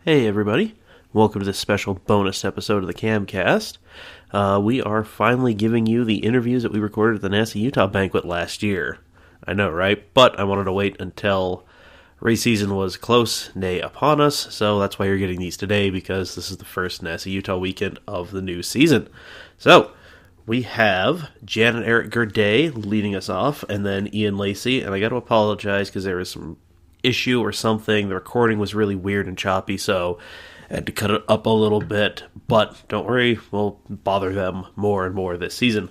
Hey everybody, welcome to this special bonus episode of the CAMcast. We are finally giving you the interviews that we recorded at the NASA Utah Banquet last year. I know, right? But I wanted to wait until race season was close, nay upon us, so that's why you're getting these today, because this is the first NASA Utah weekend of the new season. So, we have Jan and Eric Gerday leading us off, and then Ian Lacy, and I got to apologize because there was some issue or something. The recording was really weird and choppy, so I had to cut it up a little bit, but don't worry, we'll bother them more and more this season.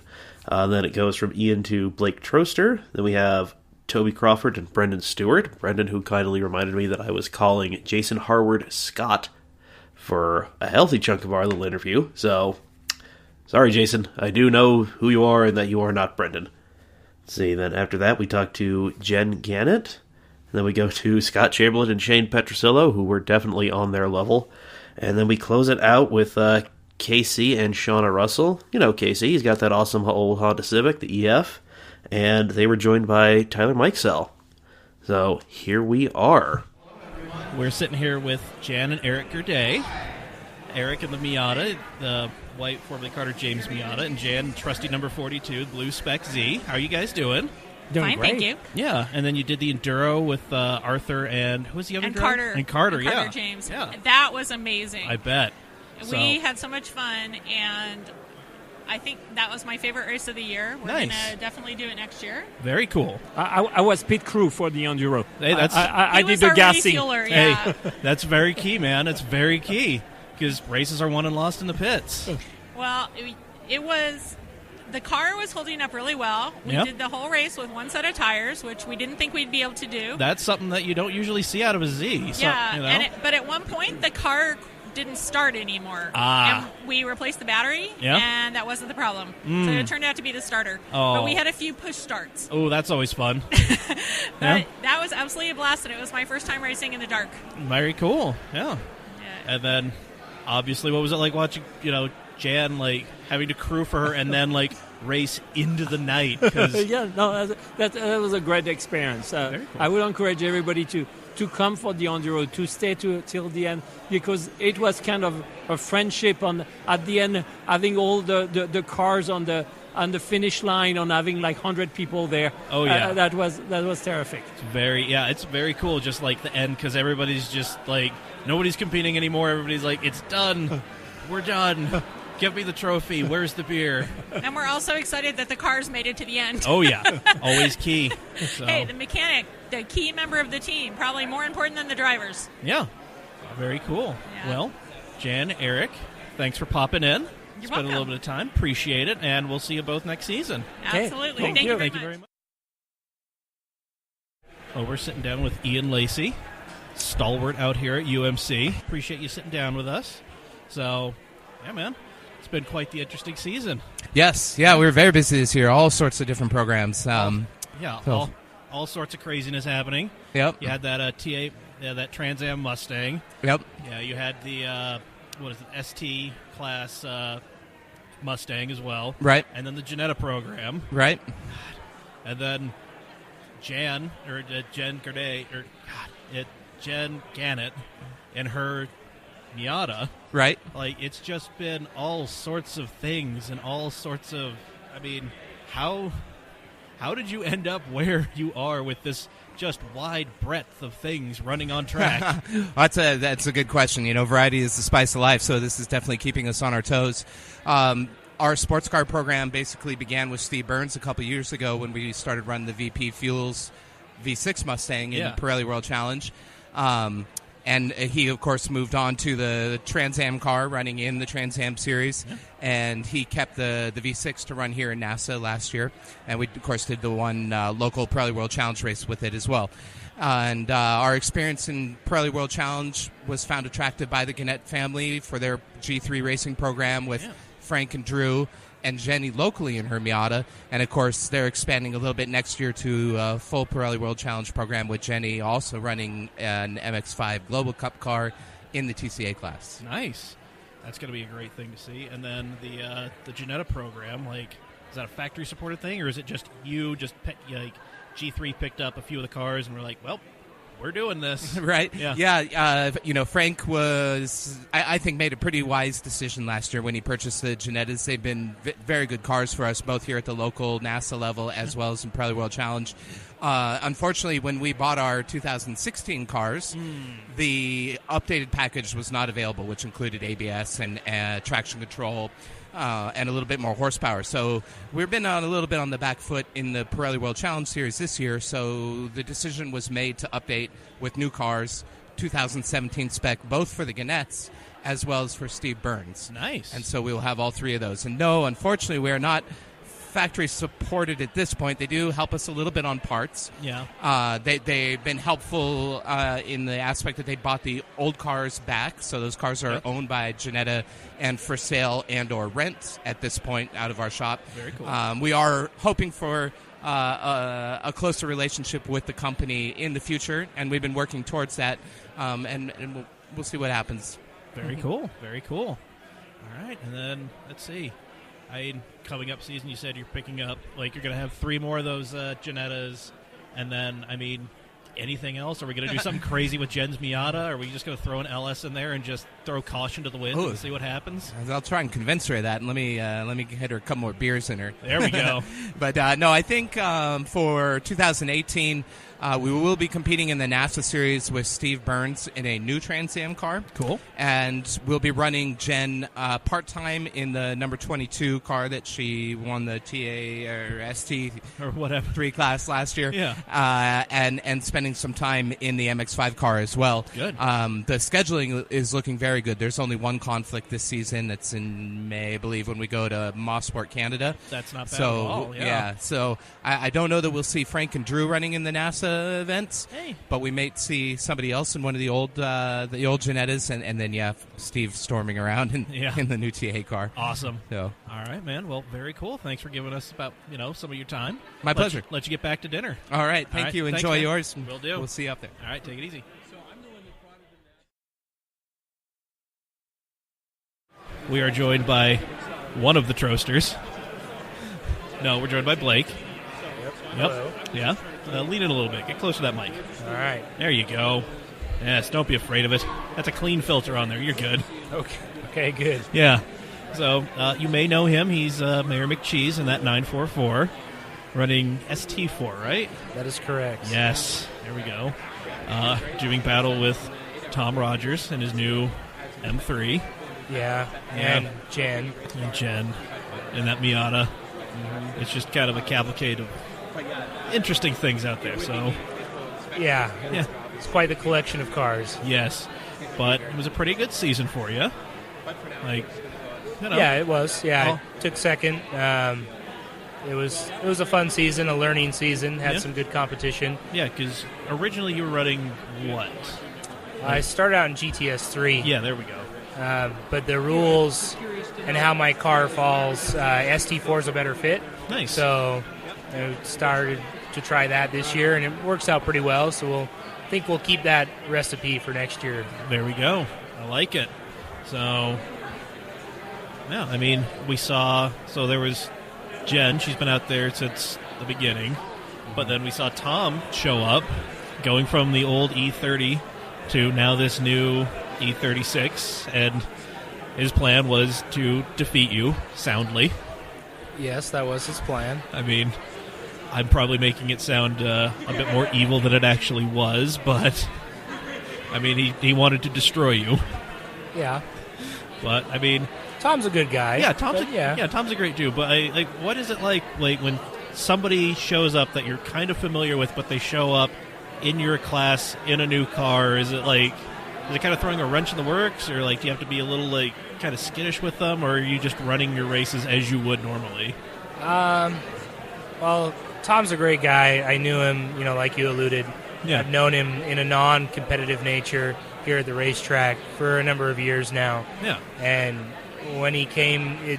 Then it goes from Ian to Blake Troester. Then we have Toby Crawford and Brendon Stewart. Brendon, who kindly reminded me that I was calling Jason Harward Scott for a healthy chunk of our little interview, so sorry Jason, I do know who you are and that you are not Brendon. Let's see, then after that we talk to Jen Gannett. And then we go to Scott Chamberlain and Shane Petrosillo, who were definitely on their level. And then we close it out with KC and Shauna Russell. You know KC, he's got that awesome old Honda Civic, the EF. And they were joined by Tyler Mikesell. So here we are. We're sitting here with Jan and Eric Gerday. Eric in the Miata, the white Ford Carter James Miata, and Jan, trusty number 42, Blue Spec Z. How are you guys doing? Doing Fine, great. thank you. Yeah, and then you did the Enduro with Arthur and who was the other And driver? Carter. And Carter, Carter yeah. James. Yeah. That was amazing. I bet. We had so much fun, and I think that was my favorite race of the year. We're Nice. going to definitely do it next year. Very cool. I was pit crew for the Enduro. Hey, that's I He did was the our gassing. refueler, yeah. hey, that's very key, man. It's very key because races are won and lost in the pits. Well, it was... The car was holding up really well. We Yep. did the whole race with one set of tires, which we didn't think we'd be able to do. That's something that you don't usually see out of a Z. So, Yeah, you know? but at one point, the car didn't start anymore. Ah. And we replaced the battery, Yeah. and that wasn't the problem. So it turned out to be the starter. Oh. But we had a few push starts. Oh, that's always fun. But that was absolutely a blast, and it was my first time racing in the dark. Very cool. Yeah. Yeah. And then, obviously, what was it like watching, Jan, having to crew for her and then, race into the night? 'Cause Yeah, no, that was a great experience. Very cool. I would encourage everybody to come for the Enduro, to stay till the end, because it was kind of a friendship at the end, having all the cars on the finish line, on having 100 people there. Oh, yeah. That was terrific. it's very cool, just the end, because everybody's just nobody's competing anymore. Everybody's it's done. We're done. Give me the trophy. Where's the beer? And we're also excited that the cars made it to the end. Oh, yeah. Always key. So, Hey, the mechanic, the key member of the team, probably more important than the drivers. yeah. Very cool. Yeah. Well, Jan, Eric, thanks for popping in. You're Spent welcome. a little bit of time. Appreciate it. And we'll see you both next season. Okay. Absolutely. Thank Thank you. you very Thank you much. very much. Oh, we're sitting down with Ian Lacy, stalwart out here at UMC. Appreciate you sitting down with us. So, yeah, man, it's been quite the interesting season. Yes, yeah, we were very busy this year. All sorts of different programs. Yeah, So- all sorts of craziness happening. Yep. You had that that Trans Am Mustang. Yep. Yeah, you had the ST class Mustang as well. Right. And then the Janetta program. Right. And then Jen Gerday, Jen Gannett and her Miata. Right. It's just been all sorts of things and all sorts of, how did you end up where you are with this just wide breadth of things running on track? That's a good question. Variety is the spice of life, so this is definitely keeping us on our toes. Our sports car program basically began with Steve Burns a couple years ago when we started running the VP Fuels V6 Mustang in the Pirelli World Challenge. And he, of course, moved on to the Trans Am car running in the Trans Am series. Yeah. And he kept the V6 to run here in NASA last year. And we, of course, did the one local Pirelli World Challenge race with it as well. And our experience in Pirelli World Challenge was found attractive by the Gannett family for their G3 racing program with Frank and Drew and Jenny locally in her Miata. And, of course, they're expanding a little bit next year to a full Pirelli World Challenge program with Jenny also running an MX-5 Global Cup car in the TCA class. Nice. That's going to be a great thing to see. And then the Janetta program, is that a factory-supported thing, or is it just you G3 picked up a few of the cars and we're like, well, we're doing this. Right? Yeah. Frank was, I think, made a pretty wise decision last year when he purchased the Ginettas. They've been very good cars for us, both here at the local NASA level as well as in Pirelli World Challenge. Unfortunately, when we bought our 2016 cars, the updated package was not available, which included ABS and traction control and a little bit more horsepower. So we've been a little bit on the back foot in the Pirelli World Challenge Series this year, so the decision was made to update with new cars, 2017 spec, both for the Gannett's as well as for Steve Burns. Nice. And so we will have all three of those. And no, unfortunately, we are not factory supported at this point. They do help us a little bit on parts. Yeah. They've been helpful in the aspect that they bought the old cars back, so those cars are owned by Ginetta and for sale and or rent at this point out of our shop. Very cool. We are hoping for a closer relationship with the company in the future, and we've been working towards that, and we'll see what happens. Very cool. Very cool. All right, and then let's see. Coming up season, you said you're picking up, like, you're going to have 3 more of those Ginettas, and then, anything else? Are we going to do something crazy with Jen's Miata? Or are we just going to throw an LS in there and just throw caution to the wind and see what happens? I'll try and convince her of that, and let me get her a couple more beers in her. There we go. But no, I think for 2018, we will be competing in the NASA series with Steve Burns in a new Trans Am car. Cool. And we'll be running Jen part-time in the number 22 car that she won the TA or ST or whatever 3 class last year. Yeah. And spending some time in the MX-5 car as well. Good. The scheduling is looking very good. There's only one conflict this season. That's in May, I believe, when we go to Mosport, Canada. That's not bad at all. Yeah. So I don't know that we'll see Frank and Drew running in the NASA events, but we may see somebody else in one of the old Ginettas, and then Steve storming around in the new TA car. Awesome. So, all right, man. Well, very cool. Thanks for giving us about some of your time. My pleasure. Let you get back to dinner. All right. Thank you. Enjoy yours. Will do. We'll see you up there. All right. Take it easy. We are joined by one of the Troesters. No, we're joined by Blake. Yep. Hello. Yeah. Lean in a little bit. Get close to that mic. All right. There you go. Yes, don't be afraid of it. That's a clean filter on there. You're good. Okay, good. Yeah. So, you may know him. He's Mayor McCheese in that 944, running ST4, right? That is correct. Yes. There we go. Doing battle with Tom Rogers and his new M3. Yeah. And Jen. And Jen. And that Miata. Mm-hmm. It's just kind of a cavalcade of interesting things out there. So, yeah. It's quite the collection of cars. Yes. But it was a pretty good season for you. Yeah, it was. Yeah, I took second. It was a fun season, a learning season. Had some good competition. Yeah, because originally you were running what? I started out in GTS 3. Yeah, there we go. But the rules and how my car falls, ST4 is a better fit. Nice. So I started to try that this year, and it works out pretty well. So I think we'll keep that recipe for next year. There we go. I like it. So, yeah, we saw, so there was Jen. She's been out there since the beginning. But then we saw Tom show up, going from the old E30 to now this new E36, and his plan was to defeat you soundly. Yes, that was his plan. I'm probably making it sound a bit more evil than it actually was, but he wanted to destroy you. Yeah. But Tom's a good guy. Yeah, Tom's a great dude. But what is it like when somebody shows up that you're kind of familiar with, but they show up in your class in a new car? Is it kind of throwing a wrench in the works, or do you have to be a little kind of skittish with them, or are you just running your races as you would normally? Well, Tom's a great guy. I knew him, like you alluded. Yeah. I've known him in a non-competitive nature here at the racetrack for a number of years now. Yeah. And when he came,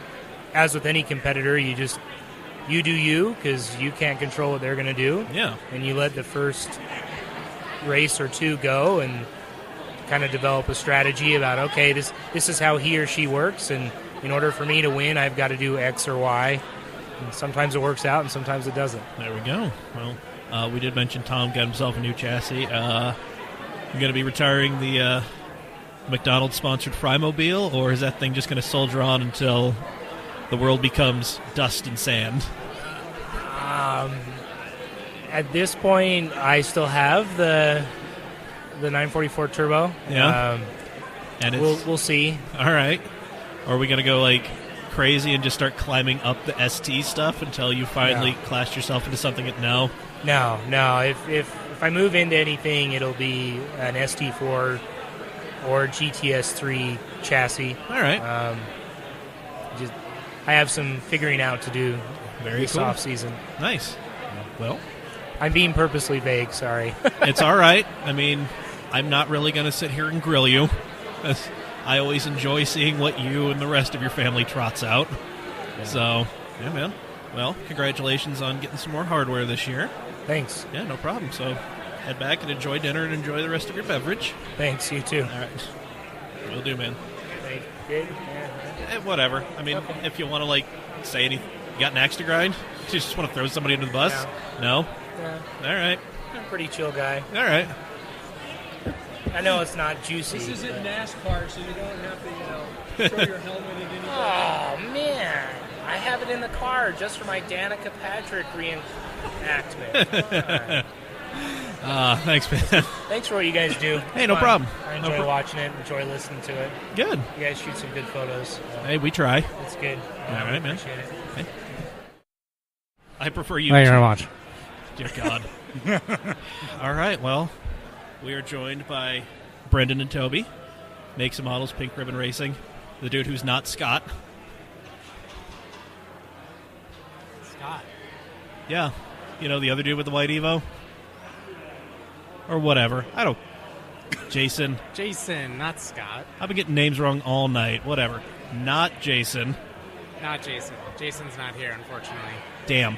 as with any competitor, you do you, because you can't control what they're going to do. Yeah. And you let the first race or two go and kind of develop a strategy about, okay, this is how he or she works, and in order for me to win, I've got to do X or Y. And sometimes it works out, and sometimes it doesn't. There we go. Well, we did mention Tom got himself a new chassis. You going to be retiring the McDonald's-sponsored Frymobile, or is that thing just going to soldier on until the world becomes dust and sand? At this point, I still have the 944 Turbo. Yeah. And we'll see. All right. Or are we going to go like crazy and just start climbing up the ST stuff until you finally class yourself into something that No. If I move into anything, it'll be an ST4 or GTS3 chassis. All right. I have some figuring out to do this off season. Nice. Well, I'm being purposely vague. Sorry. It's all right. I mean, I'm not really going to sit here and grill you. I always enjoy seeing what you and the rest of your family trots out. Yeah. So, yeah, man. Well, congratulations on getting some more hardware this year. Thanks. Yeah, no problem. So, head back and enjoy dinner and enjoy the rest of your beverage. Thanks, you too. All right. Will do, man. Good? Whatever. I mean, if you want to, like, say anything, you got an axe to grind? You just want to throw somebody under the bus? No? Yeah. All right. I'm a pretty chill guy. All right. I know it's not juicy. This isn't NASCAR, so you don't have to, throw your helmet at anybody. Oh, man. I have it in the car just for my Danica Patrick reenactment. Thanks, man. Thanks for what you guys do. Hey, no problem. I enjoy watching it, enjoy listening to it. Good. You guys shoot some good photos. Hey, we try. It's good. All right, man. Appreciate it. Hey. I prefer you. Thank you very much. Dear God. All right, well, we are joined by Brendon and Toby. Makes and Models, Pink Ribbon Racing. The dude who's not Scott. Scott. Yeah. You know, the other dude with the white Evo? Or whatever. I don't... Jason. Jason, not Scott. I've been getting names wrong all night. Whatever. Not Jason. Not Jason. Jason's not here, unfortunately. Damn.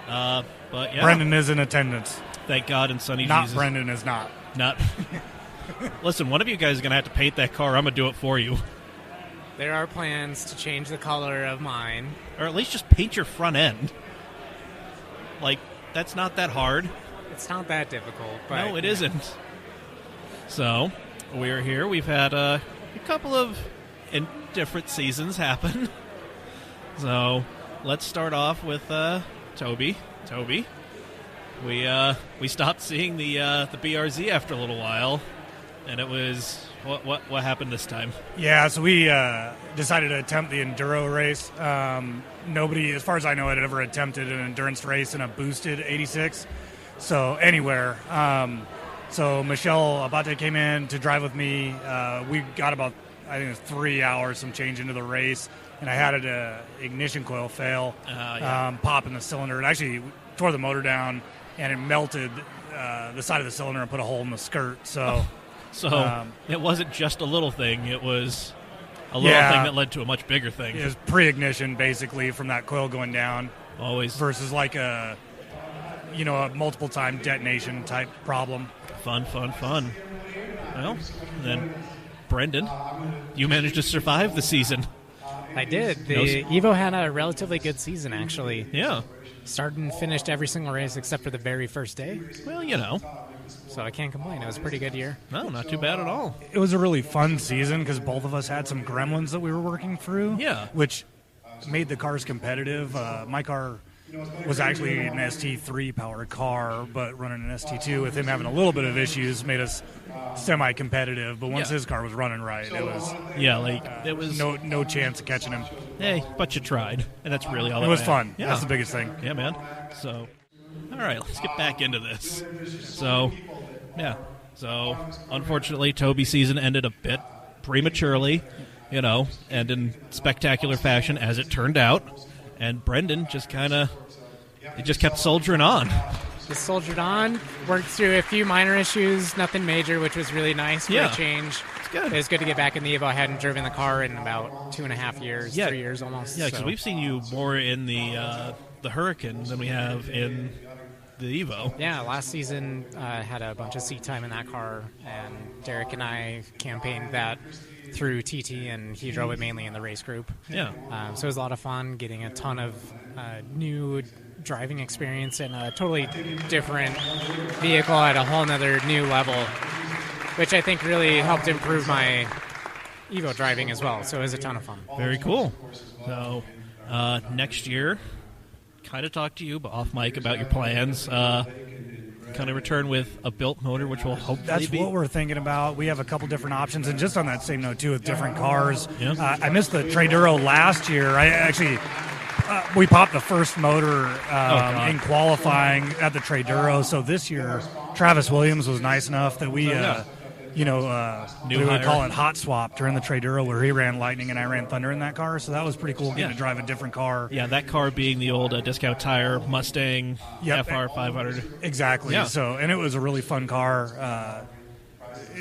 But yeah. Brendon is in attendance. Thank God and Sonny Not Jesus. Brendon is not. Not. Listen, one of you guys is going to have to paint that car. I'm going to do it for you. There are plans to change the color of mine. Or at least just paint your front end. Like, that's not that hard. It's not that difficult. But no, it isn't. So, we're here. We've had a couple of different seasons happen. So, let's start off with Toby. Toby, we stopped seeing the BRZ after a little while, and it was what happened this time? Yeah, so we decided to attempt the enduro race. Nobody, as far as I know, had ever attempted an endurance race in a boosted 86. So anywhere. So Michelle Abate came in to drive with me. We got about, I think it was 3 hours, some change into the race, and I had an ignition coil fail, pop in the cylinder. It actually tore the motor down, and it melted the side of the cylinder and put a hole in the skirt. So, it wasn't just a little thing. It was a little thing that led to a much bigger thing. It was pre-ignition, basically, from that coil going down. Always. Versus like a multiple-time detonation type problem. Fun. Well, then, Brendon, you managed to survive the season. I did. The Evo had a relatively good season, actually. Yeah. Started and finished every single race except for the very first day. Well, you know. So I can't complain. It was a pretty good year. No, not too bad at all. It was a really fun season because both of us had some gremlins that we were working through. Yeah. Which made the cars competitive. My car was actually an ST3 powered car, but running an ST2 with him having a little bit of issues made us semi-competitive. But once his car was running right, it was it was no chance of catching him. Hey, but you tried, and that's really all. It was fun. Yeah. That's the biggest thing. Yeah, man. So, all right, let's get back into this. So, unfortunately, Toby's season ended a bit prematurely, and in spectacular fashion, as it turned out. And Brendon just kept soldiering on. Just soldiered on, worked through a few minor issues, nothing major, which was really nice for a change. It's good. It was good to get back in the Evo. I hadn't driven the car in about 2.5 years, 3 years almost. Yeah, because we've seen you more in the Hurricane than we have in the Evo. Yeah, last season had a bunch of seat time in that car, and Derek and I campaigned that through TT, and he drove it mainly in the race group. Yeah. So it was a lot of fun, getting a ton of new driving experience in a totally different vehicle at a whole nother new level. which I think really helped improve my Evo driving as well. So it was a ton of fun. Very cool. So next year, kind of talk to you, but off mic about your plans. Kind of return with a built motor, which will hopefully That's what we're thinking about. We have a couple different options, and just on that same note too, with different cars. Yeah. I missed the Troester last year. I actually we popped the first motor in qualifying at the Troester. So this year, Travis Williams was nice enough that we. We would call it hot swap during the Troester, where he ran Lightning and I ran Thunder in that car. So that was pretty cool getting to drive a different car. Yeah, that car being the old discount tire Mustang FR 500. Exactly. Yeah. So, and it was a really fun car.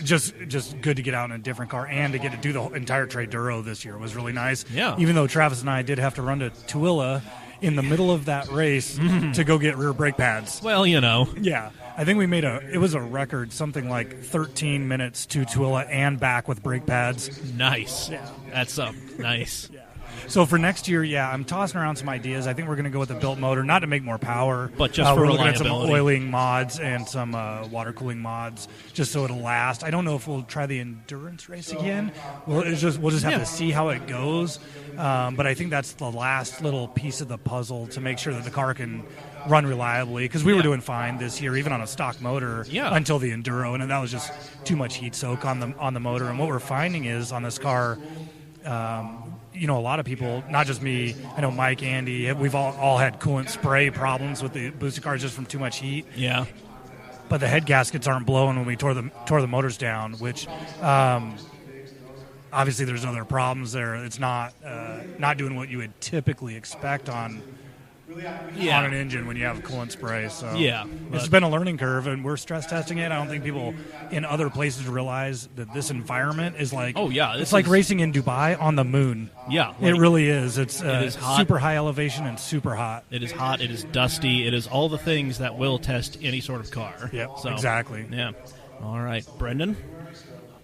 Just good to get out in a different car and to get to do the entire Troester this year was really nice. Yeah. Even though Travis and I did have to run to Tooele in the middle of that race to go get rear brake pads. Well, Yeah. I think we it was a record, something like 13 minutes to Tooele and back with brake pads. Nice. Yeah. That's nice. Yeah. So for next year, I'm tossing around some ideas. I think we're going to go with a built motor, not to make more power, but just for we're reliability. looking at some oiling mods and some water cooling mods, just so it'll last. I don't know if we'll try the endurance race again. We'll just have to see how it goes. But I think that's the last little piece of the puzzle to make sure that the car can run reliably, because we were doing fine this year, even on a stock motor, until the enduro, and that was just too much heat soak on the motor. And what we're finding is on this car. A lot of people, not just me, I know Mike, Andy, we've all had coolant spray problems with the boosted cars just from too much heat. Yeah. But the head gaskets aren't blowing when we tore the motors down, which obviously there's other problems there. It's not doing what you would typically expect on an engine when you have coolant spray. So it's been a learning curve, and we're stress testing it. I don't think people in other places realize that this environment is like it's like racing in Dubai on the moon. Yeah, it really is. It is hot. Super high elevation and super hot. It is hot. It is dusty. It is all the things that will test any sort of car. Yep, exactly. Yeah. All right, Brendon,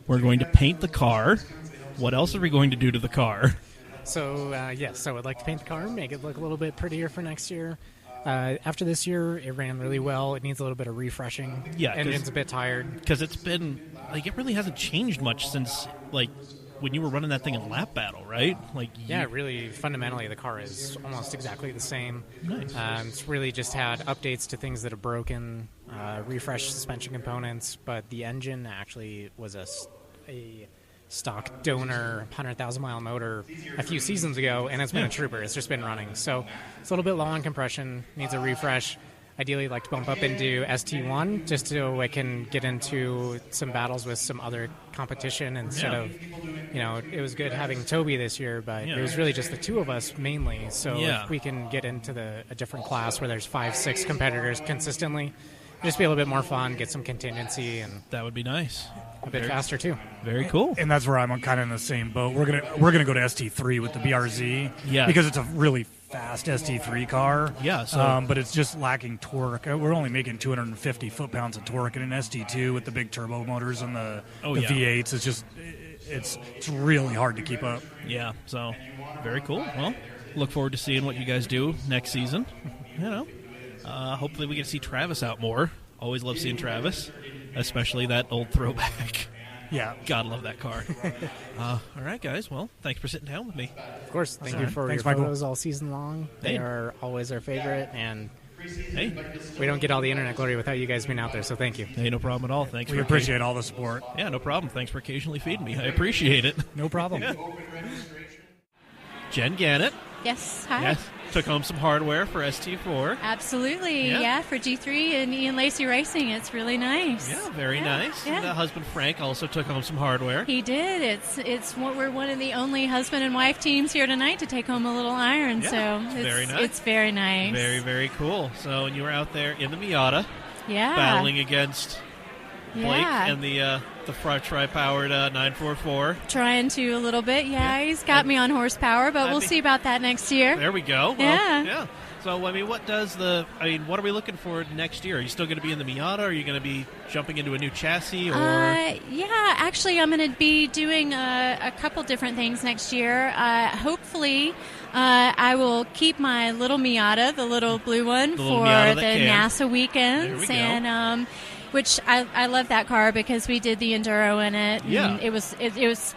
we're going to paint the car. What else are we going to do to the car? So, I would like to paint the car, make it look a little bit prettier for next year. After this year, it ran really well. It needs a little bit of refreshing. Yeah. Engine's a bit tired. Because it's been, it really hasn't changed much since, when you were running that thing in lap battle, right? Really, fundamentally, the car is almost exactly the same. Nice. It's really just had updates to things that have broken, refreshed suspension components, but the engine actually was a stock donor 100,000-mile motor a few seasons ago, and it's been a trooper. It's just been running. So it's a little bit low on compression, needs a refresh. Ideally, I'd like to bump up into ST1 just so I can get into some battles with some other competition instead of, it was good having Toby this year, but it was really just the two of us mainly. So if we can get into a different class where there's 5-6 competitors consistently, just be a little bit more fun, get some contingency, and that would be nice. A bit faster too. Very cool. And that's where I'm kind of in the same boat. We're gonna go to ST3 with the BRZ, because it's a really fast ST3 car. Yeah. So, but it's just lacking torque. We're only making 250 foot-pounds of torque in an ST2 with the big turbo motors and the V8s. It's just it's really hard to keep up. Yeah. So very cool. Well, look forward to seeing what you guys do next season. Hopefully we get to see Travis out more. Always love seeing Travis, especially that old throwback. Yeah. God, love that car. All right, guys. Well, thanks for sitting down with me. Of course. Thank you for your photos all season long. They are always our favorite, and we don't get all the internet glory without you guys being out there, so thank you. Hey, no problem at all. Thanks. We appreciate all the support. Yeah, no problem. Thanks for occasionally feeding me. I appreciate it. No problem. Jen Gannett. Yes, hi. Yes. Took home some hardware for ST4. Absolutely, yeah, for G3 and Ian Lacy Racing. It's really nice. Yeah, very nice. Yeah. And husband Frank also took home some hardware. He did. We're one of the only husband and wife teams here tonight to take home a little iron. So it's very nice. It's very nice. Very, very cool. So you were out there in the Miata, battling against Blake and the tri-powered 944. Trying to a little bit, he's got me on horsepower, but we'll see about that next year. There we go. Well, yeah. So, what are we looking for next year? Are you still going to be in the Miata? Are you going to be jumping into a new chassis? Or? Actually, I'm going to be doing a couple different things next year. Hopefully, I will keep my little Miata, the little blue one, for the NASA weekends. There we go. And which I love that car because we did the enduro in it. Yeah. And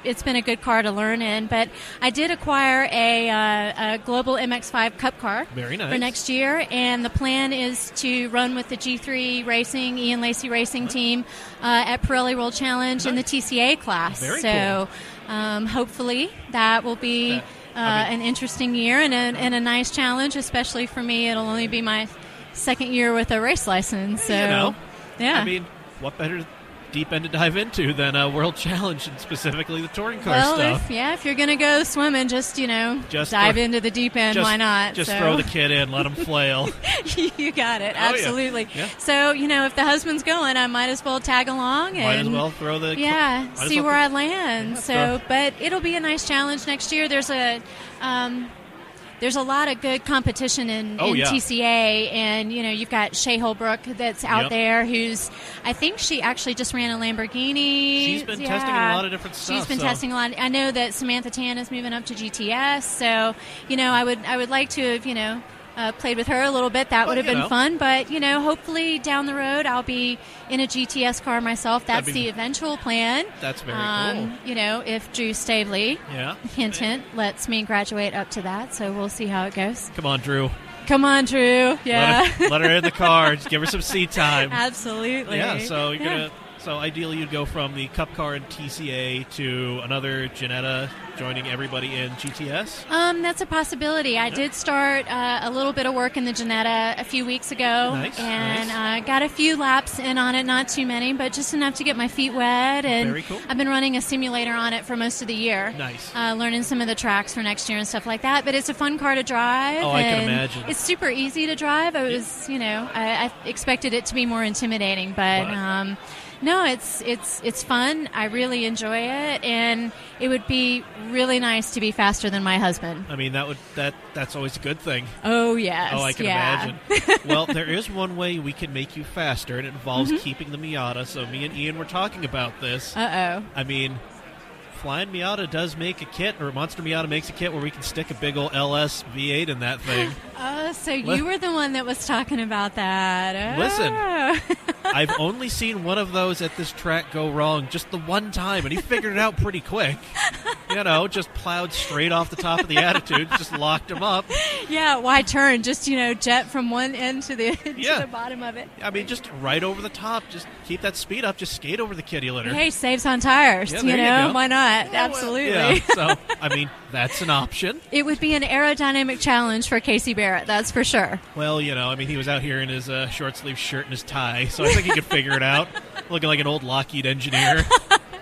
it's been a good car to learn in. But I did acquire a Global MX-5 Cup car Very nice. for next year, and the plan is to run with the G3 Racing, Ian Lacy Racing team at Pirelli World Challenge in the TCA class. Very so hopefully that will be an interesting year and a nice challenge, especially for me. It'll only be my second year with a race license. So, yeah. I mean, what better deep end to dive into than a World Challenge and specifically the touring car stuff? If you're going to go swimming, just dive into the deep end. Why not? Just throw the kid in, let him flail. You got it. Absolutely. Yeah. So, if the husband's going, I might as well tag along. Might as well throw the... see where I land. Yeah, but it'll be a nice challenge next year. There's a lot of good competition in TCA, and you've got Shea Holbrook that's out there, who's, I think she actually just ran a Lamborghini. She's been testing a lot of different stuff. She's been testing a lot. I know that Samantha Tan is moving up to GTS, so I would like to have played with her a little bit. That would have been fun, but hopefully down the road I'll be in a GTS car myself. That's the eventual plan. That's very cool. If Drew Stavely, hint, lets me graduate up to that, so we'll see how it goes. Come on, Drew. Yeah. Let her in the car. Just give her some seat time. Absolutely. Yeah. So you're gonna. So ideally, you'd go from the Cup car in TCA to another Ginetta, joining everybody in GTS? That's a possibility. I did start a little bit of work in the Ginetta a few weeks ago. Nice. Got a few laps in on it, not too many, but just enough to get my feet wet. And Very cool. I've been running a simulator on it for most of the year. Nice. Learning some of the tracks for next year and stuff like that. But it's a fun car to drive. Oh, I can imagine. It's super easy to drive. I expected it to be more intimidating, but... No, it's fun. I really enjoy it, and it would be really nice to be faster than my husband. I mean, that's always a good thing. Oh, yes. Oh, I can imagine. Well, there is one way we can make you faster, and it involves keeping the Miata. So me and Ian were talking about this. Uh-oh. I mean, Flying Miata does make a kit, or Monster Miata makes a kit where we can stick a big old LS V8 in that thing. So you were the one that was talking about that. Listen, I've only seen one of those at this track go wrong just the one time, and he figured it out pretty quick. Just plowed straight off the top of the Attitude, just locked him up. Yeah, why turn? Just, jet from one end to the bottom of it. I mean, just right over the top. Just keep that speed up. Just skate over the kitty litter. Hey, saves on tires. Yeah, there you go. Why not? Absolutely. Yeah, so, I mean, that's an option. It would be an aerodynamic challenge for Casey Barrett, that's for sure. Well, he was out here in his short-sleeve shirt and his tie, so I think he could figure it out. Looking like an old Lockheed engineer.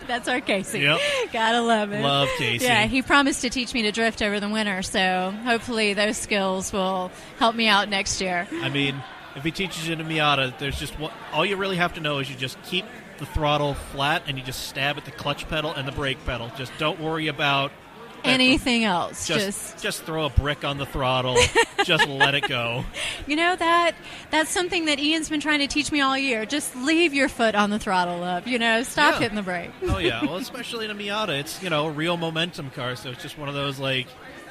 That's our Casey. Yep. Gotta love it. Love Casey. Yeah, he promised to teach me to drift over the winter, so hopefully those skills will help me out next year. I mean, if he teaches you to Miata, there's just all you really have to know is you just keep the throttle flat and you just stab at the clutch pedal and the brake pedal. Just don't worry about anything else. Just throw a brick on the throttle. Just let it go. That's something that Ian's been trying to teach me all year. Just leave your foot on the throttle up. Stop hitting the brake. Oh yeah. Well, especially in a Miata, it's a real momentum car. So it's just one of those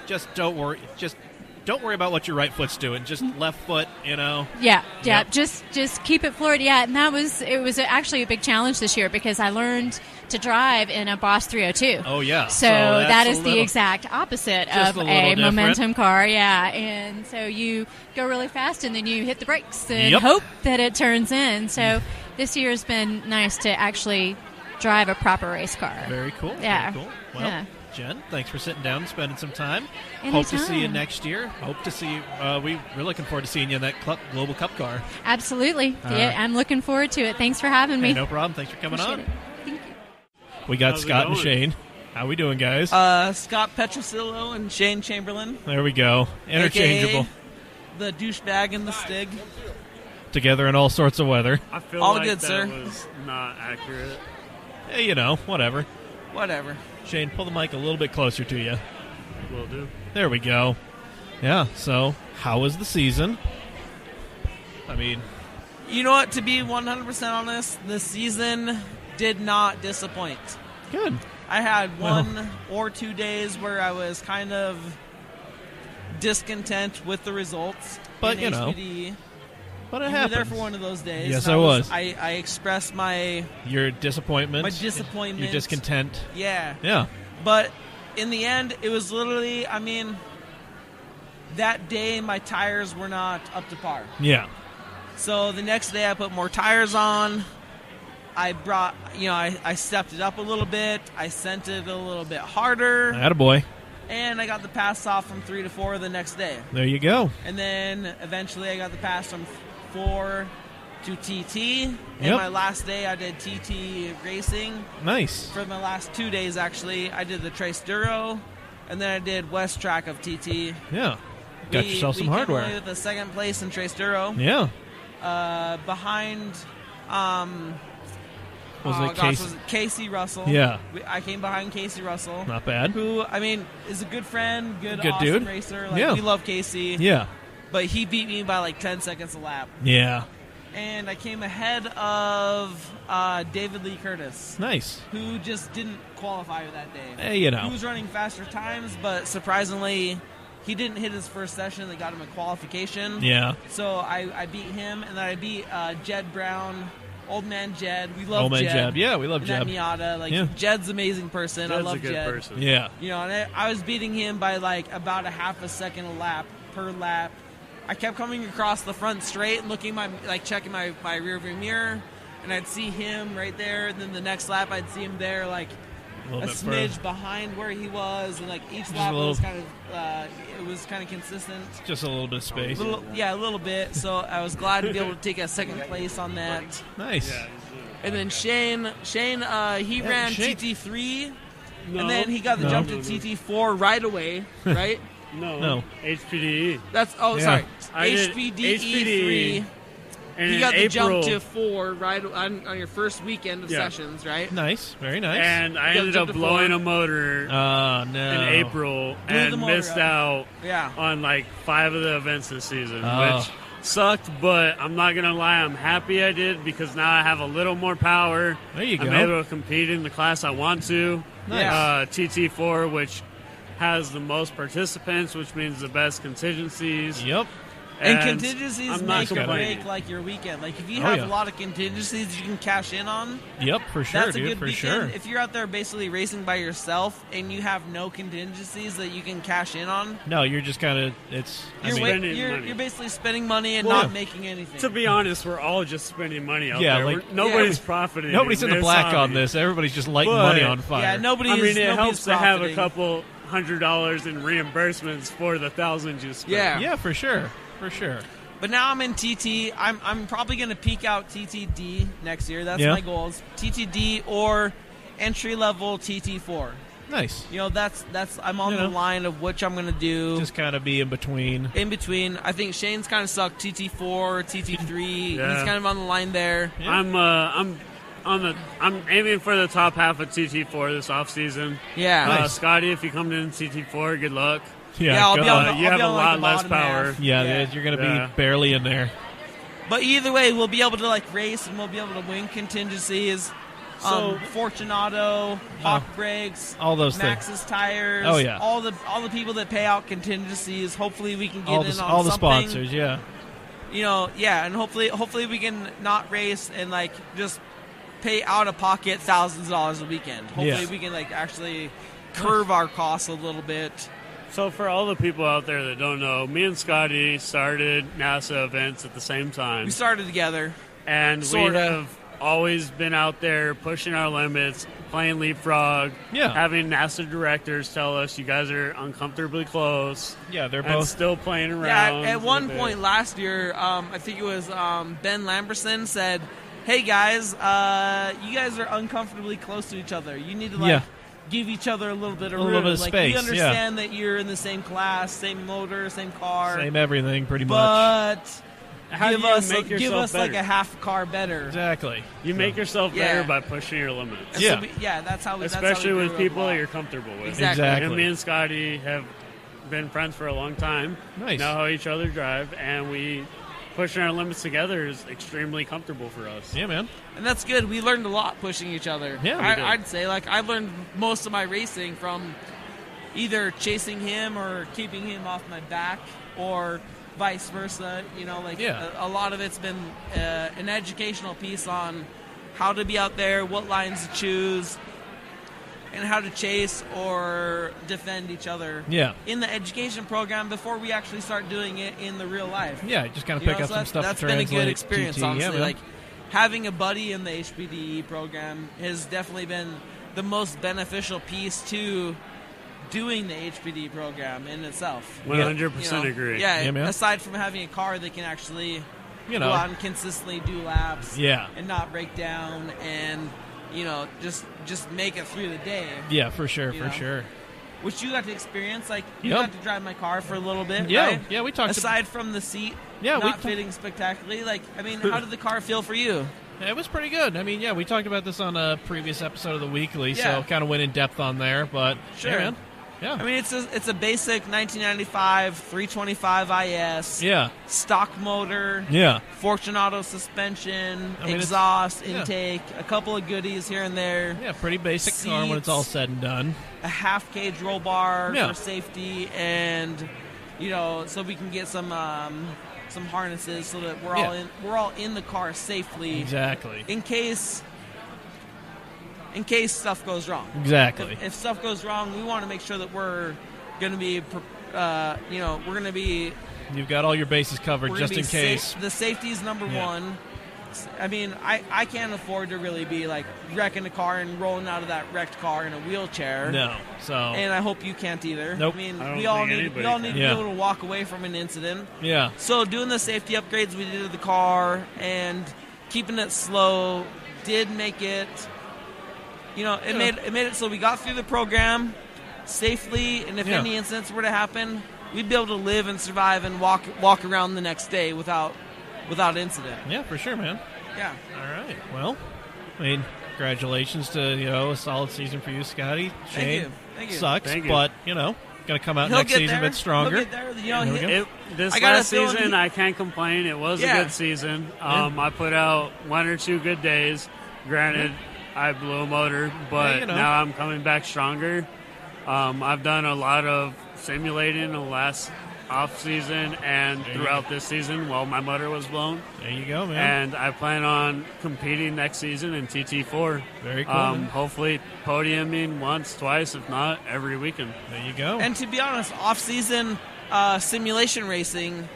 just don't worry. Just don't worry about what your right foot's doing. Just left foot. Yeah. Yep. Just keep it floored. Yeah, and it was actually a big challenge this year because I learned to drive in a Boss 302. Oh, yeah. So that is the exact opposite of a momentum car, yeah. And so you go really fast and then you hit the brakes and hope that it turns in. So this year has been nice to actually drive a proper race car. Very cool. Yeah. Very cool. Well, Jen, thanks for sitting down and spending some time. Anytime. Hope to see you next year. Hope to see you. We're looking forward to seeing you in that Global Cup car. Absolutely. I'm looking forward to it. Thanks for having me. Hey, no problem. Thanks for coming Appreciate on. it. Thank you. We got Scott and Shane. How we doing, guys? Scott Petrosillo and Shane Chamberlain. There we go. Interchangeable. AKA the douchebag and the Stig. Together in all sorts of weather. I feel all like good, that sir. was not accurate. Hey, whatever. Whatever. Shane, pull the mic a little bit closer to you. Will do. There we go. Yeah, so how was the season? I mean... You know what, to be 100% honest, the season did not disappoint. Good. I had one or 2 days where I was kind of discontent with the results. But, in HPD. But it you happens. were there for one of those days. Yes, and I was. I expressed Your disappointment. my disappointment. Your discontent. Yeah. Yeah. But in the end, it was literally, I mean, that day my tires were not up to par. Yeah. So the next day I put more tires on. I brought, I stepped it up a little bit. I sent it a little bit harder. Attaboy. And I got the pass off from 3 to 4 the next day. There you go. And then eventually I got the pass from 4 to TT. And Yep. my last day I did TT racing. Nice. For my last 2 days, actually, I did the Troester, and then I did West Track of TT. Yeah. Got yourself some we hardware. came away with the second place in Troester. Yeah. Behind, Casey? was it Casey Russell? Yeah. I came behind Casey Russell. Not bad. Who, I mean, is a good friend, good awesome dude. racer. Like, Yeah. we love Casey. Yeah. But he beat me by like 10 seconds a lap. Yeah. And I came ahead of David Lee Curtis. Nice. Who just didn't qualify that day. Hey, you know. He was running faster times, but surprisingly, he didn't hit his first session that got him a qualification. Yeah. So I beat him, and then I beat Jed Brown, Old Man Jed. We love Old Man Jed. Jed. Yeah, we love and Jed. That Miata. Like, Yeah. Jed's an amazing person. I Jed's love a good Jed. person. Yeah. And I was beating him by like about a half a second a lap per lap. I kept coming across the front straight and looking checking my rear view mirror, and I'd see him right there. And then the next lap, I'd see him there, like a smidge behind where he was, and like each lap was kind of consistent. Just a little bit of space. A little bit. So I was glad to be able to take a second place on that. Nice. And then Shane, he ran Shane. TT3, No. and then he got the jump to TT4 right away, right? No. HPDE. Sorry. I did HPDE3. And You got in the April, jump to 4 right on your first weekend of Yeah. sessions, right? Nice. Very nice. and I You got ended the up jump to blowing 4. a motor No. in April Blew the and motor missed up. out Yeah. on like 5 of the events this season, Oh. which sucked, but I'm not going to lie, I'm happy I did because now I have a little more power. There you I'm go. able to compete in the class I want to. Nice. TT4, which has the most participants, which means the best contingencies. Yep. And contingencies I'm not make or complaining. break like your weekend. Like if you Oh, have yeah. a lot of contingencies you can cash in on, Yep, for sure, that's a dude. good For weekend. sure. If you're out there basically racing by yourself and you have no contingencies that you can cash in on, No, you're just kind of. you're basically spending money and Well, not making anything. To be honest, we're all just spending money out Yeah, there. like- Nobody's profiting. Nobody's in the this black on hobby. this. Everybody's just lighting But- money on fire. Yeah, I mean, it helps to have a profiting. couple $100 in reimbursements for the thousands you spent. Yeah. Yeah, for sure. For sure. But now I'm in TT. I'm probably going to peak out TTD next year. That's Yeah. my goals. TTD or entry level TT4. Nice. That's I'm on the line of which I'm going to do. Just kind of be in between. In between. I think Shane's kind of sucked TT4, TT3. Yeah. He's kind of on the line there. Yeah. I'm aiming for the top half of TT4 this off season. Yeah. Nice. Scotty, if you come in TT4, good luck. Yeah, I'll go be on on. the- You I'll have be a on, like, lot the less bottom power. half. Yeah, Yeah. you're going to Yeah. be barely in there. But either way, we'll be able to like race and we'll be able to win contingencies. So- Fortunato, Hawk Brakes, all those things. Maxxis tires. Oh, yeah. all the people that pay out contingencies. Hopefully, we can get All in the, on all the something. sponsors, yeah. And hopefully we can not race and like just pay out of pocket thousands of dollars a weekend. Hopefully Yeah. we can like actually curve our costs a little bit. So for all the people out there that don't know, me and Scotty started NASA events at the same time. We started together. And Sorta. we have always been out there pushing our limits, playing leapfrog, Yeah. having NASA directors tell us you guys are uncomfortably close. Yeah, they're and both. still playing Yeah, around. at one with it. point last year, I think it was Ben Lamberson said, "Hey guys, you guys are uncomfortably close to each other. You need to Yeah. give each other a little bit of A room. little bit of like space, we understand that you're in the same class, same motor, same car, Same everything, pretty much. but How give do you us make give yourself us like better? a half car better." Exactly. You make yourself Yeah. better by pushing your limits. And Yeah. so that's how we. Especially that's how we with grew people up. that you're comfortable with. Exactly. And me and Scotty have been friends for a long time. Nice. Know how each other drive, and we pushing our limits together is extremely comfortable for us. Yeah, man. And that's good. We learned a lot pushing each other. Yeah, we did. I'd say like I learned most of my racing from either chasing him or keeping him off my back or vice versa. You know, like a lot of it's been an educational piece on how to be out there, what lines to choose, and how to chase or defend each other in the education program before we actually start doing it in the real life. Yeah, just kind of pick up some stuff that's to been a translate good experience, TT. honestly. Yeah, like having a buddy in the HPDE program has definitely been the most beneficial piece to doing the HPDE program in itself. 100% agree. Yeah, aside from having a car that can actually go out and consistently do laps and not break down and just make it through the day. Yeah, for sure, for sure. Which you got to experience. Like, you got to drive my car for a little bit, yeah, right? Yeah, we talked aside from the seat not fitting spectacularly. Like, I mean, how did the car feel for you? It was pretty good. I mean, we talked about this on a previous episode of the Weekly, so kind of went in depth on there. But, sure. Yeah, man. Yeah. I mean, it's a basic 1995 325 IS. Yeah. Stock motor. Yeah. Fortunato suspension, exhaust, intake, a couple of goodies here and there. Yeah, pretty basic car when it's all said and done. A half cage roll bar for safety, and so we can get some harnesses so that we're all in the car safely. Exactly. In case stuff goes wrong. Exactly. If stuff goes wrong, we want to make sure that we're going to be, we're going to be. You've got all your bases covered just in case. The safety is number one. I mean, I can't afford to really be like wrecking a car and rolling out of that wrecked car in a wheelchair. No. So. And I hope you can't either. Nope. I mean, we all need to be able to walk away from an incident. Yeah. So doing the safety upgrades we did to the car and keeping it slow did make it. It made it so we got through the program safely, and if any incidents were to happen, we'd be able to live and survive and walk around the next day without incident. Yeah, for sure, man. Yeah. All right. Well, I mean, congratulations to a solid season for you, Scotty. Shane, Thank you. Sucks, but going to come out next season a bit stronger. He'll get there. This last season, I can't complain. It was a good season. I put out one or two good days. Granted, I blew a motor, but now I'm coming back stronger. I've done a lot of simulating in the last off season and throughout this season while my motor was blown. There you go, man. And I plan on competing next season in TT4. Very cool. Hopefully podiuming once, twice, if not every weekend. There you go. And to be honest, off-season simulation racing,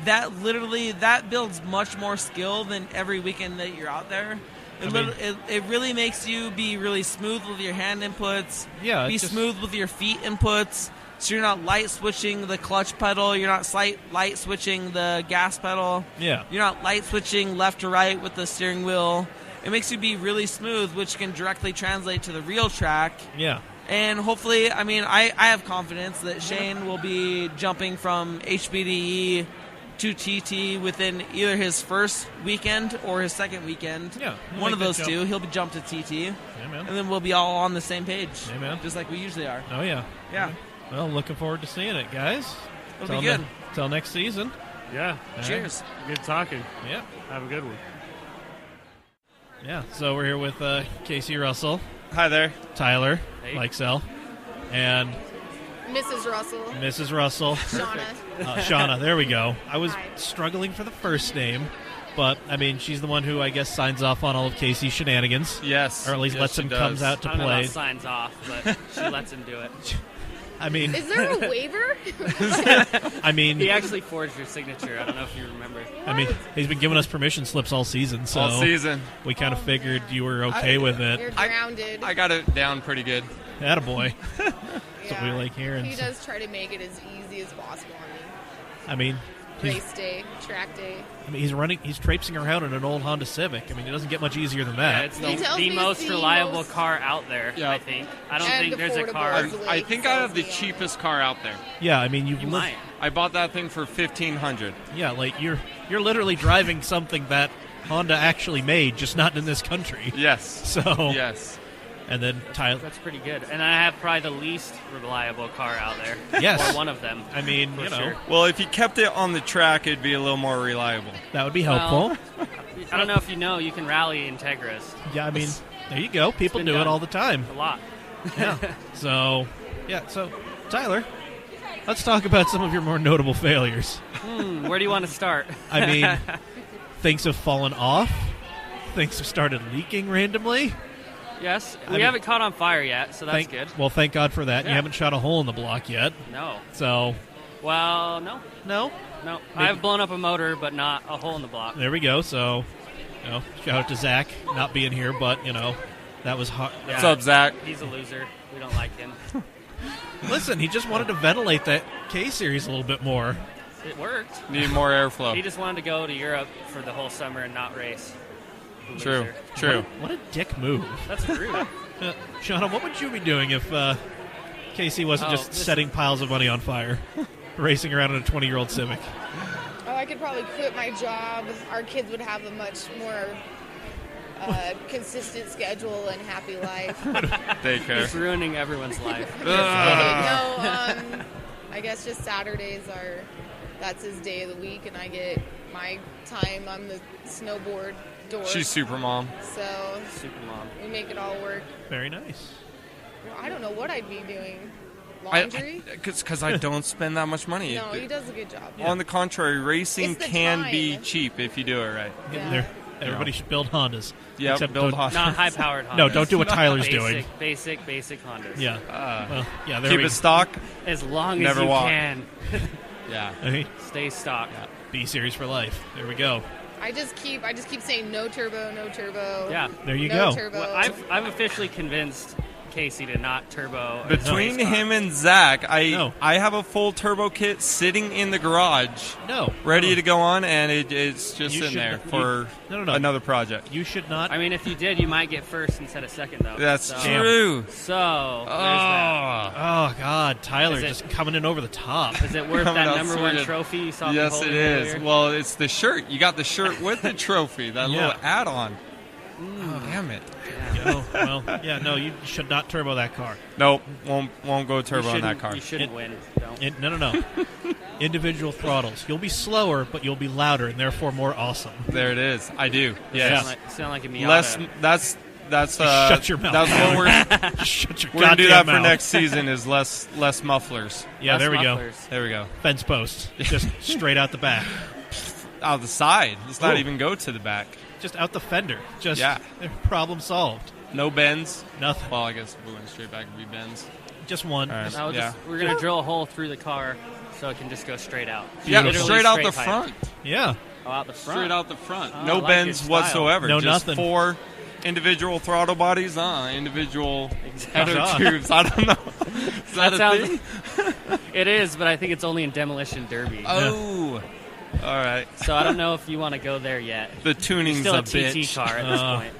that builds much more skill than every weekend that you're out there. It really makes you be really smooth with your hand inputs. Yeah. Be smooth with your feet inputs. So you're not light switching the clutch pedal. You're not light switching the gas pedal. Yeah. You're not light switching left to right with the steering wheel. It makes you be really smooth, which can directly translate to the real track. Yeah. And hopefully, I mean, I have confidence that Shane will be jumping from HBDE to TT within either his first weekend or his second weekend. Yeah. One of those two. He'll be jumped to TT. Yeah, man. And then we'll be all on the same page. Yeah, man. Just like we usually are. Oh, yeah. Yeah. Well, looking forward to seeing it, guys. It'll be good. Till next season. Yeah. Cheers. Good talking. Yeah. Have a good one. Yeah, so we're here with Casey Russell. Hi there. Tyler Mikesell. And Mrs. Russell. Shauna. Shauna, there we go. I was Hi. struggling for the first name, but, I mean, she's the one who, I guess, signs off on all of Casey's shenanigans. Yes. Or at least lets him comes out to I don't know play. about signs off, but she lets him do it. I mean... Is there a waiver? I mean... He actually forged your signature. I don't know if you remember. I mean, he's been giving us permission slips all season, so... All season. We kind of figured you were okay with it. You're grounded. I got it down pretty good. Attaboy. That's what we like hearing. He does try to make it as easy as possible on me. I mean... Race day, track day. I mean, he's traipsing around in an old Honda Civic. I mean, it doesn't get much easier than that. Yeah, it's the most reliable car out there, I think. I don't think there's a car. I think I have the cheapest car out there. Yeah, I mean, You might. I bought that thing for $1,500. Yeah, like you're literally driving something that Honda actually made, just not in this country. Yes. So. Yes. And then Tyler. That's pretty good. And I have probably the least reliable car out there. Yes. Or one of them. I mean, for you know. Sure. Well, if you kept it on the track, it'd be a little more reliable. That would be helpful. Well, I don't know if you can rally Integras. Yeah, I mean, there you go. People do it all the time. A lot. Yeah. So, Tyler, Let's talk about some of your more notable failures. Where do you want to start? I mean, things have fallen off. Things have started leaking randomly. Yes, we haven't caught on fire yet, so that's good. Well, thank God for that. Yeah. You haven't shot a hole in the block yet. No. So. Well, no. No? No. I've blown up a motor, but not a hole in the block. There we go. So, shout out to Zach not being here, but, that was hard. Yeah. What's up, Zach? He's a loser. We don't like him. Listen, he just wanted to ventilate that K-Series a little bit more. It worked. Need more airflow. He just wanted to go to Europe for the whole summer and not race. True. Loser. True. What a dick move. That's rude. Shauna, what would you be doing if Casey wasn't just setting piles of money on fire, racing around in a 20-year-old Civic? Oh, I could probably quit my job. Our kids would have a much more consistent schedule and happy life. Daycare. It's ruining everyone's life. I guess just Saturdays that's his day of the week, and I get my time on the snowboard door. She's super mom. So super mom. We make it all work. Very nice. Well, I don't know what I'd be doing. Laundry? Because I don't spend that much money. No, he does a good job. On the contrary, racing can time. be cheap if you do it right. Yeah. Everybody should build Hondas. Yeah, build Hondas. Not high-powered Hondas. No, don't do what Tyler's doing. Basic Hondas. Yeah. There keep it stock. As long as Never you walk. can. Yeah. Stay stock. Yeah. B-Series for life. There we go. I just keep saying no turbo, no turbo. Yeah. There you no go. Turbo. Well, I've officially convinced Casey to not turbo. Between him and Zach, I have a full turbo kit sitting in the garage. Ready to go on, and it's just in there for another project. You should not. I mean, if you did, you might get first instead of second, though. That's true. So, there's that. Oh, God. Tyler just coming in over the top. Is it worth that number one trophy you saw me Yes, holding it is. earlier? Well, it's the shirt. You got the shirt with the trophy, that little add-on. Oh, damn it. No, you should not turbo that car. Nope, won't go turbo on that car. You shouldn't win. No. Individual throttles. You'll be slower, but you'll be louder, and therefore more awesome. There it is. I do. Yes. Sound like a Miata. That's shut your mouth. That's what we're shut your we're gonna do that mouth. for next season. Is less mufflers. Yeah, there we go. There we go. Fence posts, just straight out the back. Out the side. Let's not even go to the back. Just out the fender. Just problem solved. No bends. Nothing. Well, I guess if we went straight back, it'd be bends. Just one. Right. We're gonna drill a hole through the car so it can just go straight out. Yeah, Literally straight out the pipe. front. Yeah. Oh, out the front. Straight out the front. Oh, No I like bends your style. whatsoever. No, just nothing. 4 individual throttle bodies. Individual header tubes. I don't know. Is that a thing? It is, but I think it's only in Demolition Derby. Oh. All right. So I don't know if you want to go there yet. The tuning's still a bitch. TT car at this point.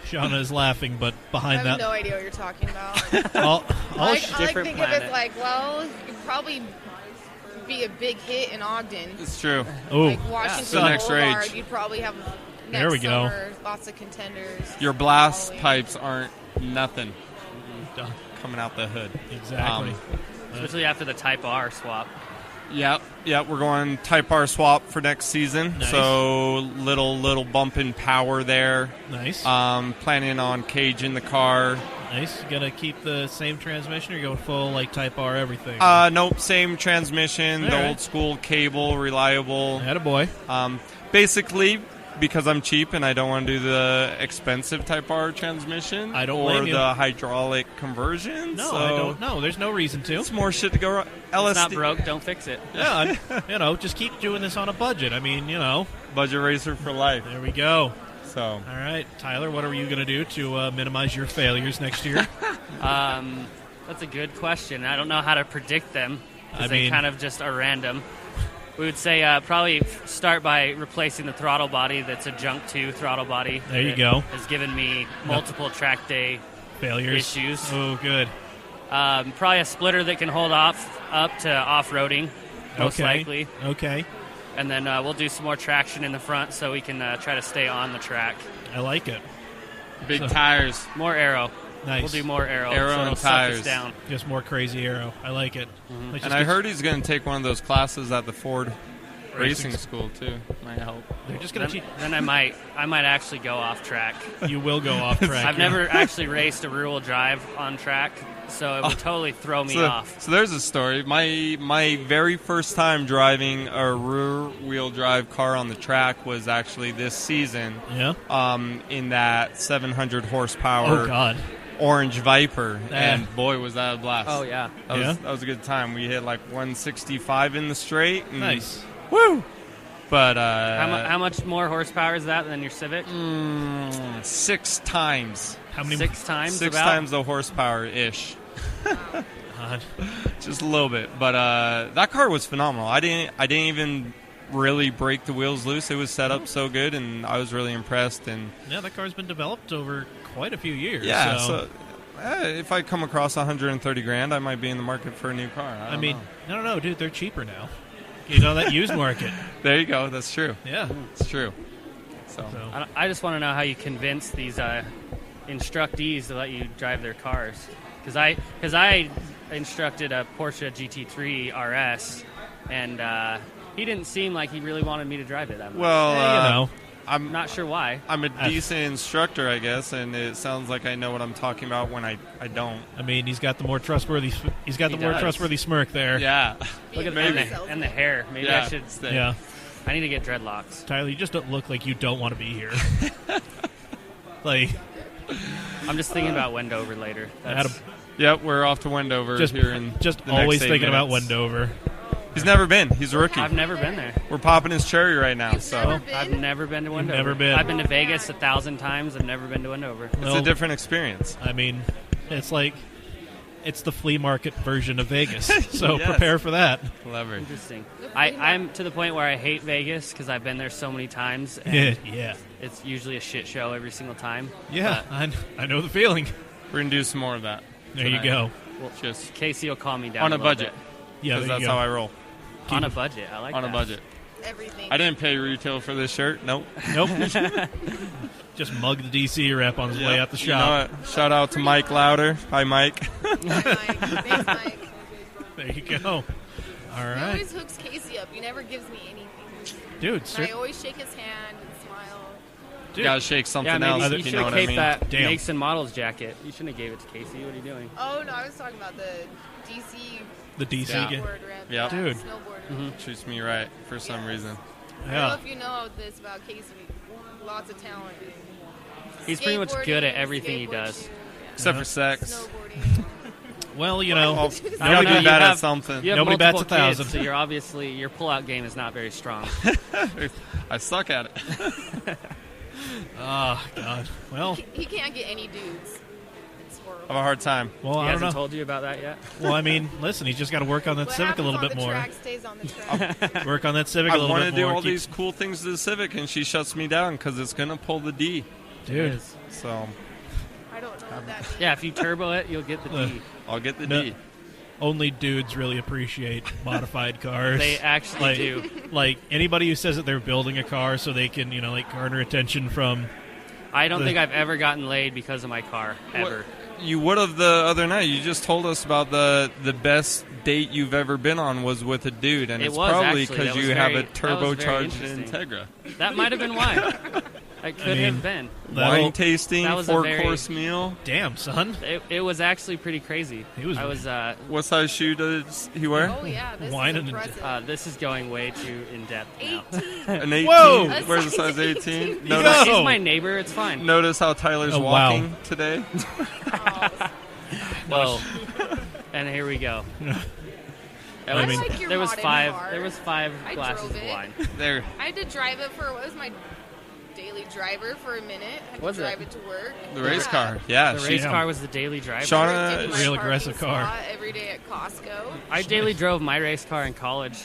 Shauna is laughing, but behind I that... have no idea what you're talking about. I think of it like, well, you'd probably be a big hit in Ogden. It's true. Oh, Like Washington the next Boulevard, rage. you'd probably have next There we go. summer, lots of contenders. Your blast pipes aren't nothing coming out the hood. Exactly. Especially after the Type R swap. Yep. We're going Type R swap for next season. Nice. So little bump in power there. Nice. Planning on cage in the car. Nice. You gonna keep the same transmission, or you go full like Type R everything? Nope. Same transmission. The old school cable, reliable. Attaboy. Basically, because I'm cheap and I don't want to do the expensive Type R transmission. I don't or blame you. the hydraulic conversion. No, so I don't know. There's no reason to. It's more shit to go. LSD. It's not broke, don't fix it. Yeah, just keep doing this on a budget. I mean, budget racer for life. There we go. So, all right, Tyler, what are you going to do to minimize your failures next year? That's a good question. I don't know how to predict them because they kind of just are random. We would say probably start by replacing the throttle body. That's a junk 2 throttle body. There you go. Has given me multiple track day failures issues. Oh, good. Probably a splitter that can hold up to off-roading, most likely. Okay. And then we'll do some more traction in the front so we can try to stay on the track. I like it. Big tires. More aero. Nice. We'll do more aero. Aero so and it'll tires. suck us down. Just more crazy aero. I like it. Mm-hmm. And I heard he's going to take one of those classes at the Ford Racing School too. Might help. They're just going to then I might actually go off track. You will go off track. I've never actually raced a rear-wheel drive on track, so it would totally throw me off. So there's a story. My very first time driving a rear-wheel drive car on the track was actually this season. Yeah. In that 700 horsepower. Oh God. Orange Viper, and boy, was that a blast. Oh, yeah. That was a good time. We hit like 165 in the straight. And nice. Woo! But how much more horsepower is that than your Civic? 6 times. How many? 6 times? 6 times the horsepower-ish. Just a little bit. But that car was phenomenal. I didn't even really break the wheels loose. It was set up so good, and I was really impressed. And yeah, that car's been developed over quite a few years. Yeah, so if I come across $130,000, I might be in the market for a new car. I mean, no, dude, they're cheaper now. You know, that used market. There you go. That's true. Yeah, it's true. So I just want to know how you convince these instructees to let you drive their cars, because I instructed a Porsche GT3 RS, and he didn't seem like he really wanted me to drive it that much. Well, I'm not sure why. I'm a decent instructor, I guess, and it sounds like I know what I'm talking about when I don't. I mean, he's got the more trustworthy. He's got the more trustworthy smirk there. Yeah. Look at and the hair. Maybe I should stay. Yeah. I need to get dreadlocks. Tyler, you just don't look like you don't want to be here. Like, I'm just thinking about Wendover later. Yep, we're off to Wendover here in just the always next 8 thinking about minutes. Wendover. He's never been. He's a rookie. I've never been there. We're popping his cherry right now. I've never been to Wendover. Never been. I've been to Vegas 1,000 times. I've never been to Wendover. It's a different experience. I mean, it's like it's the flea market version of Vegas. So Yes. prepare for that. Clever. Interesting. I'm to the point where I hate Vegas because I've been there so many times. And Yeah. It's usually a shit show every single time. Yeah, I know the feeling. We're going to do some more of that. There you go. Well, just Casey will calm me down on a little budget. bit. Yeah, because there you that's go. how I roll. On a budget. I like that. On a budget. Everything. I didn't pay retail for this shirt. Nope. Just mug the DC rep on his way out the You shop. know what? Shout out to Mike Louder. Hi, Mike. Thanks, Mike. There you go. All He right. always hooks Casey up. He never gives me anything. Dude, And I always shake his hand and smile. You gotta shake something maybe else. You You should know have what I kept mean? that Damn. makes and models jacket. You shouldn't have gave it to Casey. What are you doing? Oh, no, I was talking about the DC. The DC game. snowboard rep. Yeah. Dude. Snowboarder. Treats me right for some reason. I don't know if you know this about Casey. Lots of talent. He's pretty much good at Skateboarding, everything he skateboard does. shoes, Except for sex. snowboarding. Well, you know, You gotta be bad at something. You have Nobody bats multiple 1,000. kids, so you're obviously your pullout game is not very strong. I suck at it. Oh, God. Well, He can't get any dudes. It's horrible. I have a hard time. well, He I don't hasn't know. told you about that yet. Well, I mean, listen, he's just got to work on that What Civic a little happens bit on the more. track stays on the track. Work on that Civic I a little want bit to do more. all Keep- these cool things to the Civic, and she shuts me down because it's gonna pull the D. Dude. So I don't know what that means. Yeah, if you turbo it, you'll get the D. I'll get the No. D. Only dudes really appreciate modified cars. They actually do. Like, anybody who says that they're building a car so they can, you know, like, garner attention from... I don't think I've ever gotten laid because of my car, ever. You would have the other night. You just told us about the best date you've ever been on was with a dude, and It it's was, probably actually. because That you was have very- a that was very turbocharged interesting. Integra. That might have been why. It could mean, have been. Wine tasting, That was a 4-course meal. Damn, son. It was actually pretty crazy. I was. What size shoe does he wear? Oh, yeah. This Wine is and- impressive. This is going way too in depth now. 18. An 18. Whoa! Where's the size size 18? 18. Notice, He's my neighbor. It's fine. notice how Tyler's Oh, wow. walking today. Whoa. And here we go. I mean- like your there was modern five. car. There was 5 I glasses drove of it. wine. There. I had to drive it for, what was my daily driver for a minute. I had Was to it? drive it to work. The race car. Yeah. The she- race car was the daily driver. Shauna- Did my Real parking aggressive car. spot every day at Costco. I daily drove my race car in college.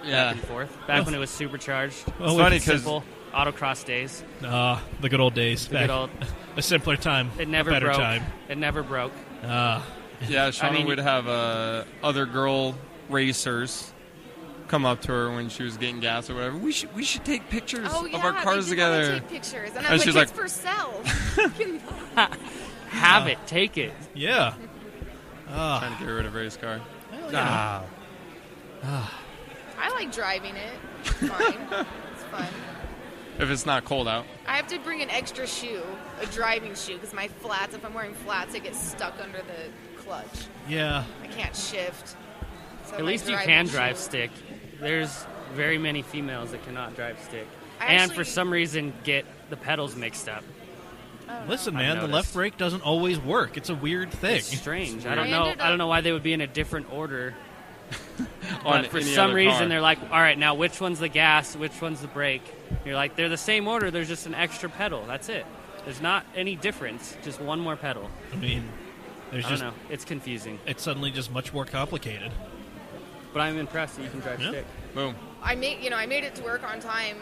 Yeah. Back and forth. Back when it was supercharged. Well, funny it's 'cause- Simple. Autocross days. the good old days. The good old. A simpler time. It never a better broke. time. It never broke. Yeah, Shauna would have other girl racers come up to her when she was getting gas or whatever. We should take pictures Oh, yeah, of our cars they did wanna together. take pictures. And And I was she's like, like- it's for sale. Have it. Take it. Yeah. Trying to get rid of race car. yeah. I like driving it. It's fine. It's fun. If it's not cold out. I have to bring an extra shoe, a driving shoe, because my flats, if I'm wearing flats, I get stuck under the clutch. Yeah. I can't shift. So At least you can drive stick. There's very many females that cannot drive stick. And for some reason get the pedals mixed up. Listen, man, the left brake doesn't always work. It's a weird thing. It's strange. I don't know why they would be in a different order. But for some reason, they're like, all right, now which one's the gas, which one's the brake? You're like, they're the same order. There's just an extra pedal. That's it. There's not any difference. Just one more pedal. I mean, I don't know. It's confusing. It's suddenly just much more complicated. But I'm impressed that you can drive stick. Boom. I made it to work on time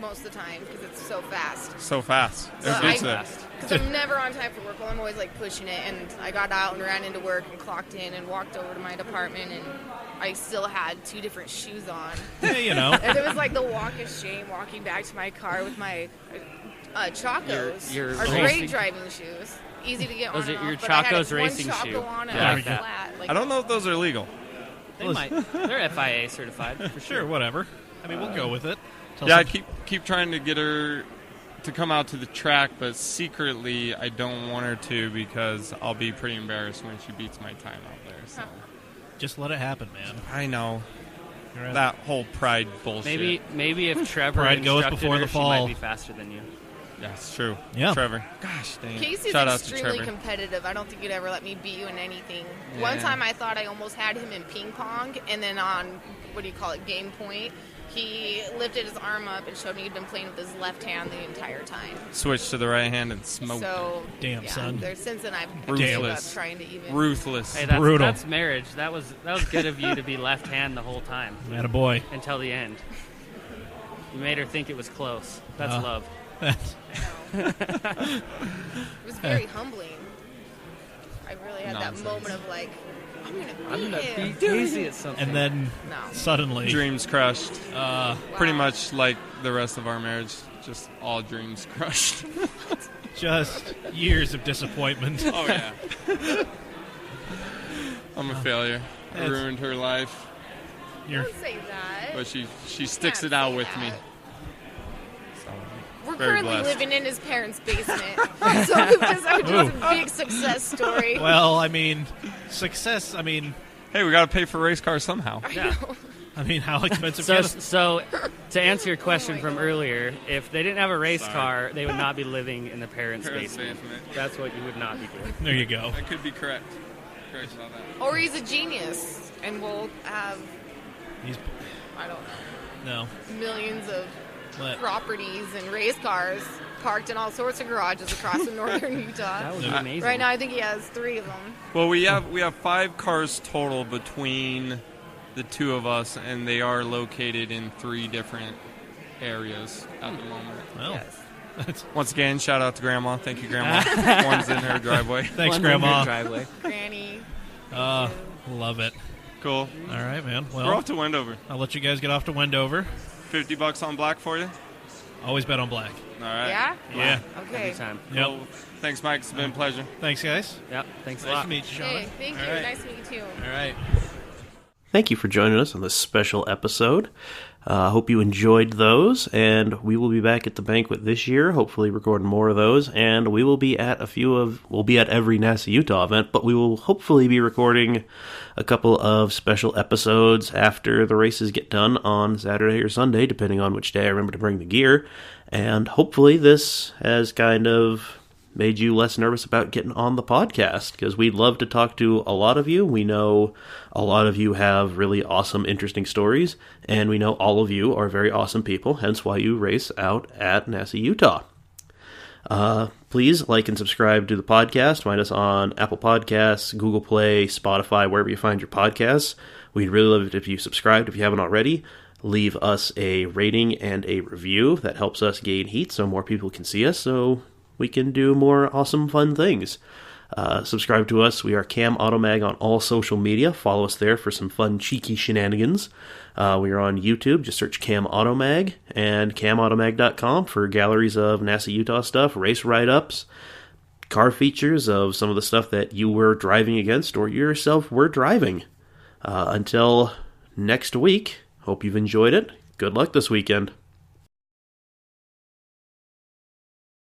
most of the time because it's so fast. So fast. Because I'm never on time for work. Well, I'm always like pushing it, and I got out and ran into work and clocked in and walked over to my department, and I still had 2 different shoes on. Hey, And it was like the walk of shame walking back to my car with my Chacos. Your are great driving shoes. Easy to get on and off. Your but I had Chacos racing one shoe. Chaco on and Yeah. flat. I don't know if those are legal. They might. They're FIA certified for sure. Sure, whatever. I mean, we'll go with it. I keep trying to get her to come out to the track, but secretly I don't want her to because I'll be pretty embarrassed when she beats my time out there. So. Just let it happen, man. I know. That whole pride bullshit. Maybe if Trevor pride goes before the fall, she might be faster than you. Yeah, it's true. Yeah. Trevor. Gosh dang. Casey's Shout out to extremely Trevor. competitive. I don't think he'd ever let me beat you in anything. Yeah. One time I thought I almost had him in ping pong, and then on, game point, he lifted his arm up and showed me he'd been playing with his left hand the entire time. Switch to the right hand and smoke. So, damn, son. Since then I've Ruthless. up trying to even... Ruthless. Hey, Brutal. That's marriage. That was good of you to be left hand the whole time. Attaboy. Until the end. You made her think it was close. That's love. It was very humbling. I really had that moment of like, I'm gonna beat Casey at something. And then suddenly... Dreams crushed. Pretty much like the rest of our marriage. Just all dreams crushed. Just years of disappointment. Oh, yeah. I'm a failure. I ruined her life. Don't say that. But she sticks it out with me. We're Very currently blessed. living in his parents' basement. So it was a big success story. Well, I mean, success, I mean... Hey, we got to pay for race cars somehow. Yeah. I mean, how expensive So, to answer your question from earlier, if they didn't have a race car, they would not be living in the parents' basement. That's what you would not be doing. There you go. I could be correct. Correct about that. Or he's a genius, and we'll have, I don't know, millions of properties and race cars parked in all sorts of garages across in northern Utah. That would be amazing. Right now, I think he has 3 of them. Well, we have 5 cars total between the 2 of us, and they are located in 3 different areas at the moment. Well, yes. Once again, shout out to Grandma. Thank you, Grandma. One's in her driveway. Thanks, Grandma. Driveway. Granny. Love it. Cool. All right, man. Well, we're off to Wendover. I'll let you guys get off to Wendover. $50 on black for you? Always bet on black. All right. Yeah? Yeah. Okay. Every time. Yep. Well, thanks, Mike. It's been a pleasure. Thanks, guys. Yep. Thanks a Nice lot. to meet you, Shauna. Hey, thank you. All right. Nice to meet you, too. All right. Thank you for joining us on this special episode. Hope you enjoyed those, and we will be back at the banquet this year, hopefully recording more of those, and we will be at we'll be at every NASA Utah event, but we will hopefully be recording a couple of special episodes after the races get done on Saturday or Sunday, depending on which day I remember to bring the gear, and hopefully this has kind of made you less nervous about getting on the podcast, because we'd love to talk to a lot of you. We know a lot of you have really awesome, interesting stories, and we know all of you are very awesome people, hence why you race out at NASA Utah. Please like and subscribe to the podcast. Find us on Apple Podcasts, Google Play, Spotify, wherever you find your podcasts. We'd really love it if you subscribed if you haven't already. Leave us a rating and a review. That helps us gain heat so more people can see us, so we can do more awesome, fun things. Subscribe to us. We are Cam Automag on all social media. Follow us there for some fun, cheeky shenanigans. We are on YouTube. Just search Cam Automag, and camautomag.com for galleries of NASA Utah stuff, race write-ups, car features of some of the stuff that you were driving against or yourself were driving. Until next week, hope you've enjoyed it. Good luck this weekend.